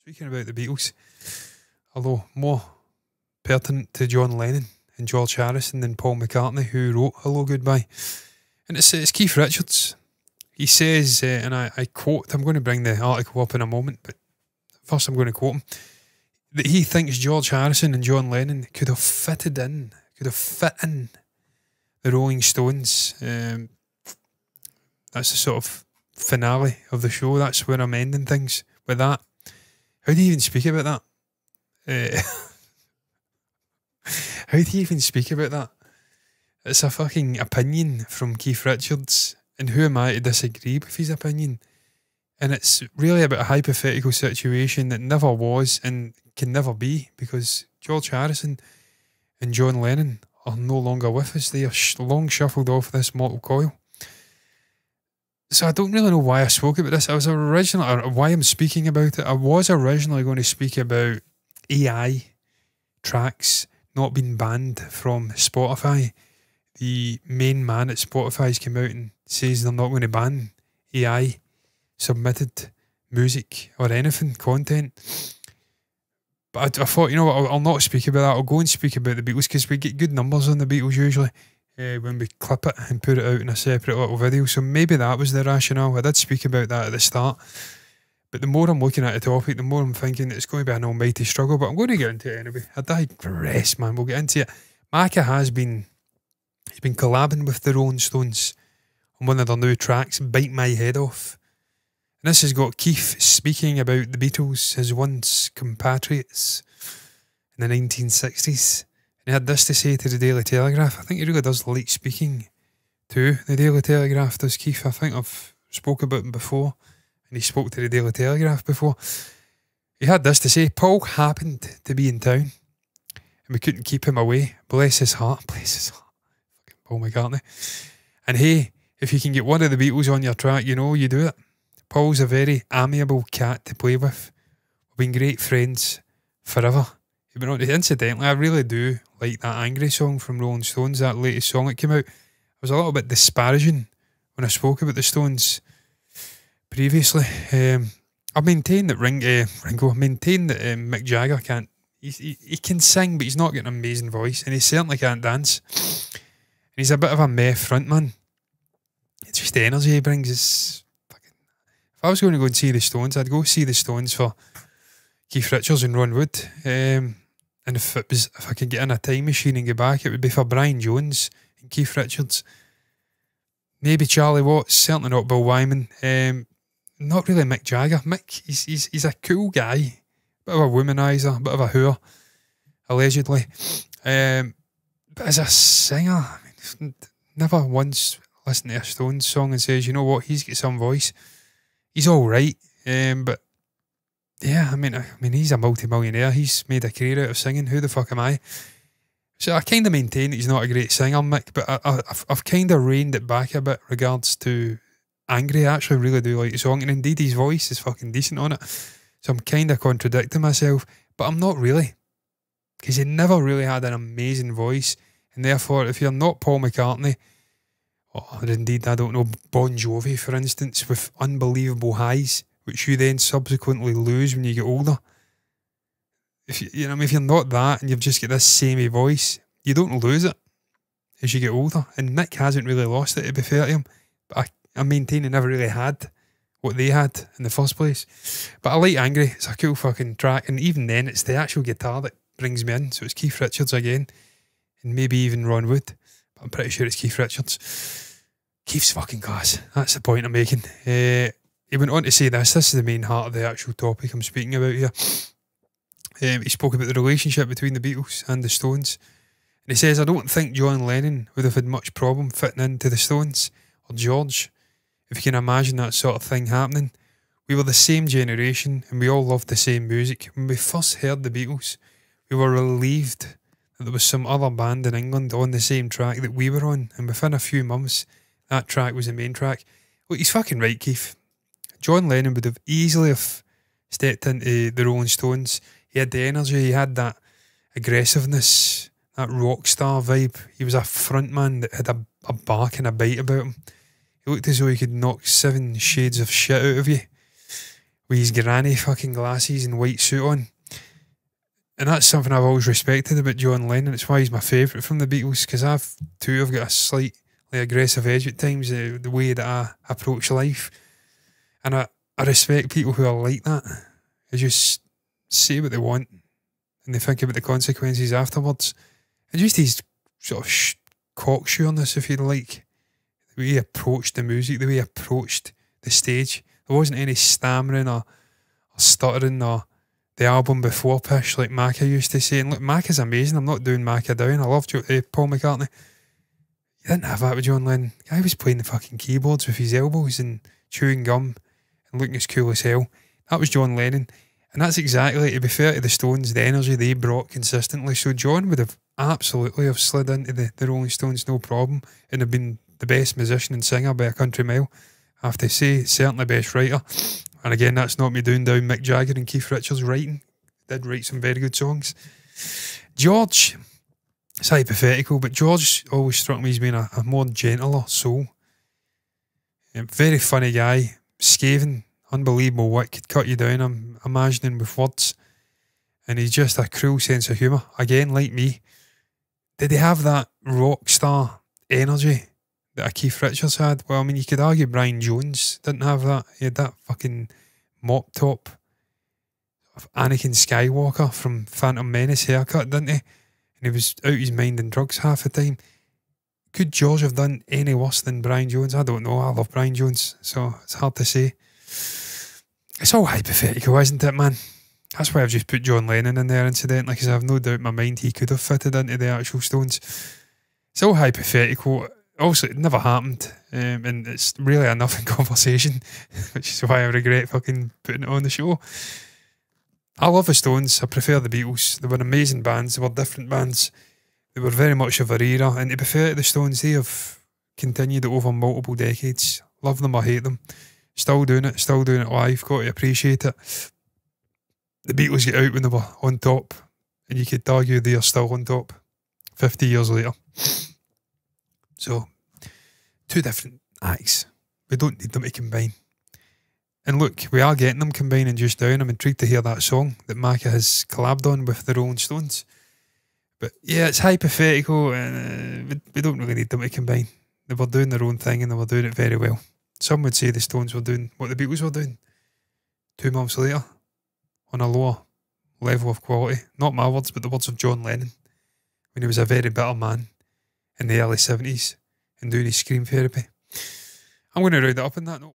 Speaking about the Beatles, although more pertinent to John Lennon and George Harrison than Paul McCartney, who wrote Hello Goodbye. And it's Keith Richards. He says, and I quote, I'm going to bring the article up in a moment, but first I'm going to quote him, that he thinks George Harrison and John Lennon could have fit in the Rolling Stones. That's the sort of finale of the show. That's where I'm ending things with that. How do you even speak about that? How do you even speak about that? It's a fucking opinion from Keith Richards, and who am I to disagree with his opinion? And it's really about a hypothetical situation that never was and can never be, because George Harrison and John Lennon are no longer with us. They are long shuffled off this mortal coil. So I don't really know why I spoke about this. I was originally, or why I'm speaking about it. I was originally going to speak about AI tracks not being banned from Spotify. The main man at Spotify's come out and says they're not going to ban AI submitted music or anything, content. But I thought, you know what, I'll not speak about that. I'll go and speak about the Beatles, because we get good numbers on the Beatles usually when we clip it and put it out in a separate little video. So maybe that was the rationale. I did speak about that at the start. But the more I'm looking at the topic, the more I'm thinking it's going to be an almighty struggle. But I'm going to get into it anyway. I digress, man. We'll get into it. Macca has been... He's been collabing with the Rolling Stones on one of their new tracks, Bite My Head Off. And this has got Keith speaking about the Beatles, his once compatriots in the 1960s. And he had this to say to the Daily Telegraph. I think he really does like speaking to the Daily Telegraph, does Keith? I think I've spoke about him before, and he spoke to the Daily Telegraph before. He had this to say: Paul happened to be in town, and we couldn't keep him away. Bless his heart, bless his heart. Paul McCartney. And hey, if you can get one of the Beatles on your track, you know you do it. Paul's a very amiable cat to play with. We've been great friends forever. Incidentally, I really do like that Angry song from Rolling Stones, that latest song that came out. I was a little bit disparaging when I spoke about the Stones previously. I maintain that Mick Jagger can't. He can sing, but he's not got an amazing voice, and he certainly can't dance. And he's a bit of a meh frontman. It's just the energy he brings. Is fucking. If I was going to go and see the Stones, I'd go see the Stones for Keith Richards and Ron Wood. And if I could get in a time machine and go back, it would be for Brian Jones and Keith Richards. Maybe Charlie Watts, certainly not Bill Wyman. Not really Mick Jagger. Mick, he's a cool guy. Bit of a womanizer, bit of a whore, allegedly. But as a singer, I mean, never once listened to a Stones song and says, you know what, he's got some voice. He's alright. But yeah, I mean, he's a multi-millionaire. He's made a career out of singing. Who the fuck am I? So I kind of maintain that he's not a great singer, Mick, but I've kind of reined it back a bit regards to Angry. I actually really do like the song, and indeed his voice is fucking decent on it. So I'm kind of contradicting myself, but I'm not really, because he never really had an amazing voice, and therefore if you're not Paul McCartney, or indeed, I don't know, Bon Jovi for instance, with unbelievable highs, which you then subsequently lose when you get older. If you're not that and you've just got this samey voice, you don't lose it as you get older. And Mick hasn't really lost it, to be fair to him. But I maintain he never really had what they had in the first place. But I like Angry. It's a cool fucking track. And even then, it's the actual guitar that brings me in. So it's Keith Richards again. And maybe even Ron Wood. But I'm pretty sure it's Keith Richards. Keith's fucking class. That's the point I'm making. He went on to say this. This is the main heart of the actual topic I'm speaking about here. He spoke about the relationship between the Beatles and the Stones. And he says, I don't think John Lennon would have had much problem fitting into the Stones, or George, if you can imagine that sort of thing happening. We were the same generation and we all loved the same music. When we first heard the Beatles, we were relieved that there was some other band in England on the same track that we were on. And within a few months, that track was the main track. Look, he's fucking right, Keith. John Lennon would have easily have stepped into the Rolling Stones. He had the energy, he had that aggressiveness, that rock star vibe. He was a frontman that had a bark and a bite about him. He looked as though he could knock 7 shades of shit out of you. with his granny fucking glasses and white suit on. And that's something I've always respected about John Lennon. It's why he's my favourite from the Beatles, because I've got a slightly aggressive edge at times, the way that I approach life. And I respect people who are like that. They just say what they want and they think about the consequences afterwards. And just his sort of cocksureness, if you like, the way he approached the music, the way he approached the stage. There wasn't any stammering or stuttering or the album before pish like Macca used to say. And look, Macca's amazing. I'm not doing Macca down. I love Paul McCartney. You didn't have that with John Lennon. The guy was playing the fucking keyboards with his elbows and chewing gum and looking as cool as hell. That was John Lennon. And that's exactly, to be fair to the Stones, the energy they brought consistently. So John would have absolutely have slid into the Rolling Stones, no problem, and have been the best musician and singer by a country mile. I have to say, certainly best writer. And again, that's not me doing down Mick Jagger and Keith Richards' writing. Did write some very good songs. George, it's hypothetical, but George always struck me as being a more gentler soul. Very funny guy, scathing, unbelievable wit, could cut you down, I'm imagining, with words. And he's just a cruel sense of humour. Again, like me. Did he have that rock star energy that a Keith Richards had? Well, I mean, you could argue Brian Jones didn't have that. He had that fucking mop top of Anakin Skywalker from Phantom Menace haircut, didn't he? And he was out his mind in drugs half the time. Could George have done any worse than Brian Jones? I don't know. I love Brian Jones, so it's hard to say. It's all hypothetical, isn't it, man? That's why I've just put John Lennon in there, incidentally, because I have no doubt in my mind he could have fitted into the actual Stones. It's all hypothetical. Also, it never happened, and it's really enough in conversation, which is why I regret fucking putting it on the show. I love the Stones. I prefer the Beatles. They were amazing bands. They were different bands. They were very much of their era. And to be fair to the Stones, they have continued it over multiple decades. Love them or hate them. Still doing it live. Got to appreciate it. The Beatles get out when they were on top, and you could argue they are still on top 50 years later. So, two different acts. We don't need them to combine. And look, we are getting them combining just now, and I'm intrigued to hear that song that Macca has collabed on with the Rolling Stones. But yeah, it's hypothetical, and we don't really need them to combine. They were doing their own thing, and they were doing it very well. Some would say the Stones were doing what the Beatles were doing 2 months later, on a lower level of quality. Not my words, but the words of John Lennon, when he was a very bitter man in the early 70s and doing his scream therapy. I'm going to round it up on that note.